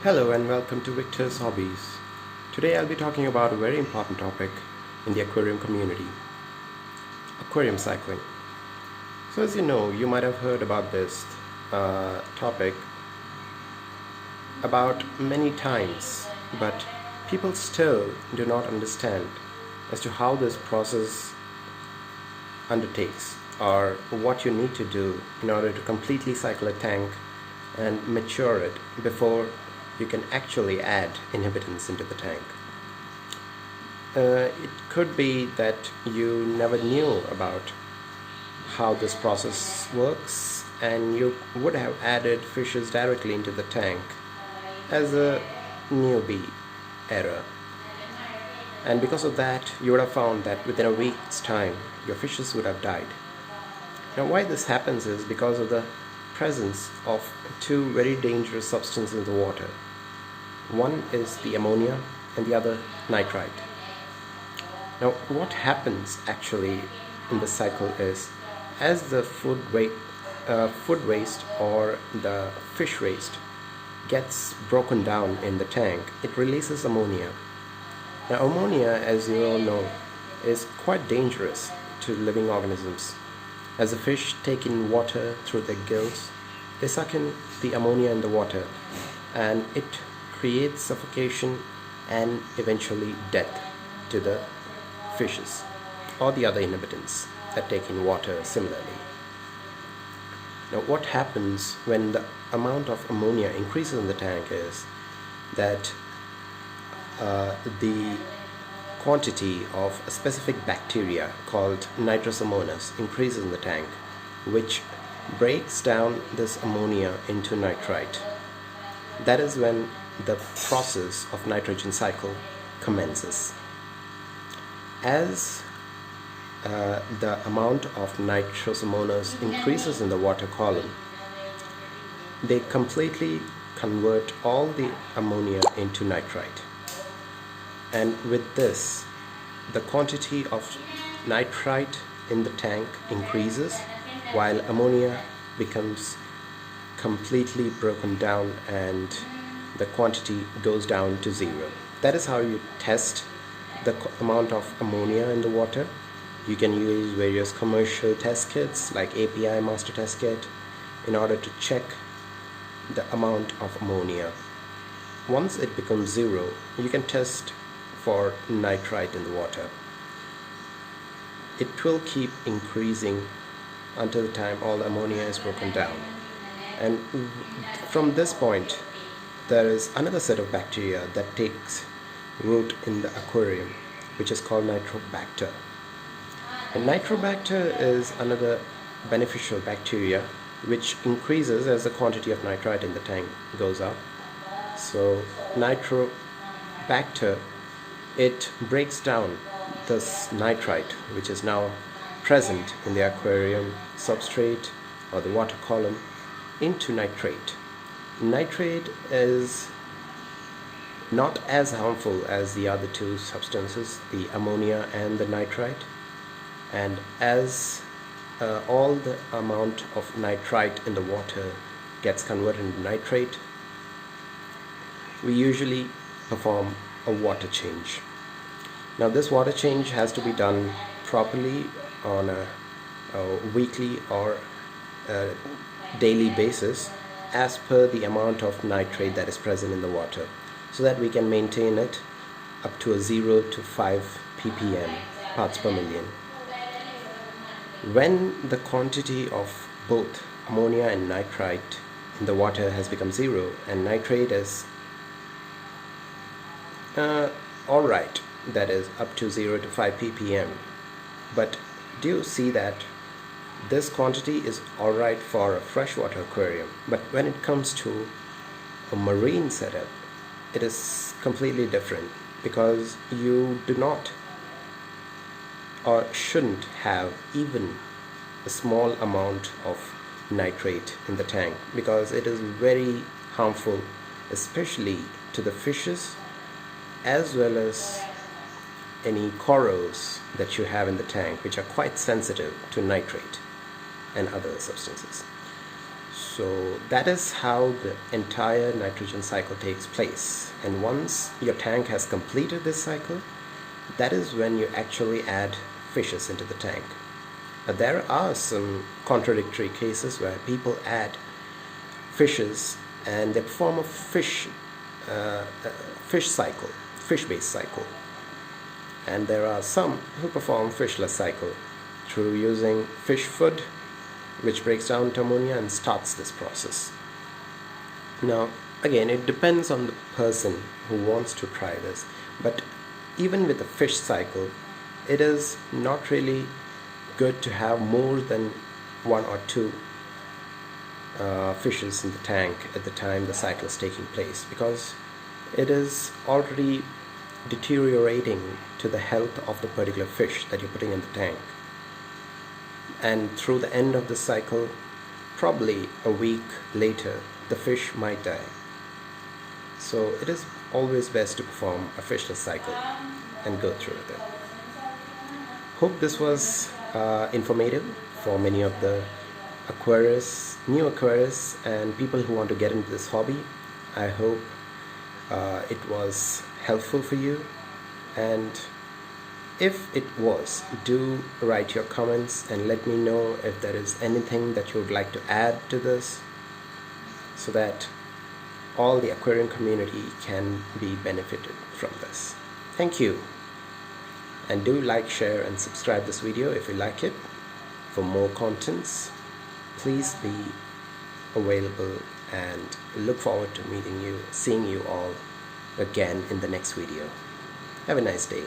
Hello and welcome to Victor's Hobbies. Today I'll be talking about a very important topic in the aquarium community, aquarium cycling. So as you know, you might have heard about this topic about many times, but people still do not understand as to how this process undertakes or what you need to do in order to completely cycle a tank and mature it before you can actually add inhabitants into the tank. It could be that you never knew about how this process works and you would have added fishes directly into the tank as a newbie error. And because of that, you would have found that within a week's time, your fishes would have died. Now, why this happens is because of the presence of two very dangerous substances in the water. One is the ammonia and the other nitrite. Now, what happens actually in the cycle is as the food waste or the fish waste gets broken down in the tank, it releases ammonia. Now, ammonia, as you all know, is quite dangerous to living organisms. As the fish take in water through their gills, they suck in the ammonia in the water and it creates suffocation and eventually death to the fishes or the other inhabitants that take in water similarly. Now, what happens when the amount of ammonia increases in the tank is that the quantity of a specific bacteria called Nitrosomonas increases in the tank, which breaks down this ammonia into nitrite. That is when the process of nitrogen cycle commences. As the amount of Nitrosomonas increases in the water column, they completely convert all the ammonia into nitrite. And with this, the quantity of nitrite in the tank increases while ammonia becomes completely broken down and the quantity goes down to zero. That is how you test the amount of ammonia in the water. You can use various commercial test kits like API master test kit in order to check the amount of ammonia. Once it becomes zero, you can test for nitrite in the water. It will keep increasing until the time all the ammonia is broken down. And from this point, there is another set of bacteria that takes root in the aquarium, which is called Nitrobacter. And Nitrobacter is another beneficial bacteria which increases as the quantity of nitrite in the tank goes up. So Nitrobacter, it breaks down this nitrite which is now present in the aquarium substrate or the water column into nitrate. Nitrate is not as harmful as the other two substances, the ammonia and the nitrite, and as all the amount of nitrite in the water gets converted into nitrate, we usually perform a water change. Now, this water change has to be done properly on a weekly or daily basis as per the amount of nitrate that is present in the water, so that we can maintain it up to a 0 to 5 ppm, parts per million. When the quantity of both ammonia and nitrite in the water has become 0 and nitrate is alright, that is up to 0 to 5 ppm, but do you see that this quantity is alright for a freshwater aquarium, but when it comes to a marine setup, it is completely different, because you do not or shouldn't have even a small amount of nitrate in the tank, because it is very harmful, especially to the fishes as well as any corals that you have in the tank, which are quite sensitive to nitrate and other substances. So that is how the entire nitrogen cycle takes place. And once your tank has completed this cycle, that is when you actually add fishes into the tank. There are some contradictory cases where people add fishes and they perform a fish cycle, fish-based cycle. And there are some who perform fishless cycle through using fish food, which breaks down to ammonia and starts this process. Now, again, it depends on the person who wants to try this, but even with the fish cycle, it is not really good to have more than one or two fishes in the tank at the time the cycle is taking place, because it is already deteriorating to the health of the particular fish that you're putting in the tank. And through the end of the cycle, probably a week later, the fish might die. So it is always best to perform a fishless cycle and go through with it. Hope this was informative for many of the new Aquarius and people who want to get into this hobby. I hope it was helpful for you, and if it was, do write your comments and let me know if there is anything that you would like to add to this, so that all the aquarium community can be benefited from this. Thank you, and do like, share and subscribe this video if you like it. For more contents, please be available, and look forward to meeting you, seeing you all again in the next video. Have a nice day.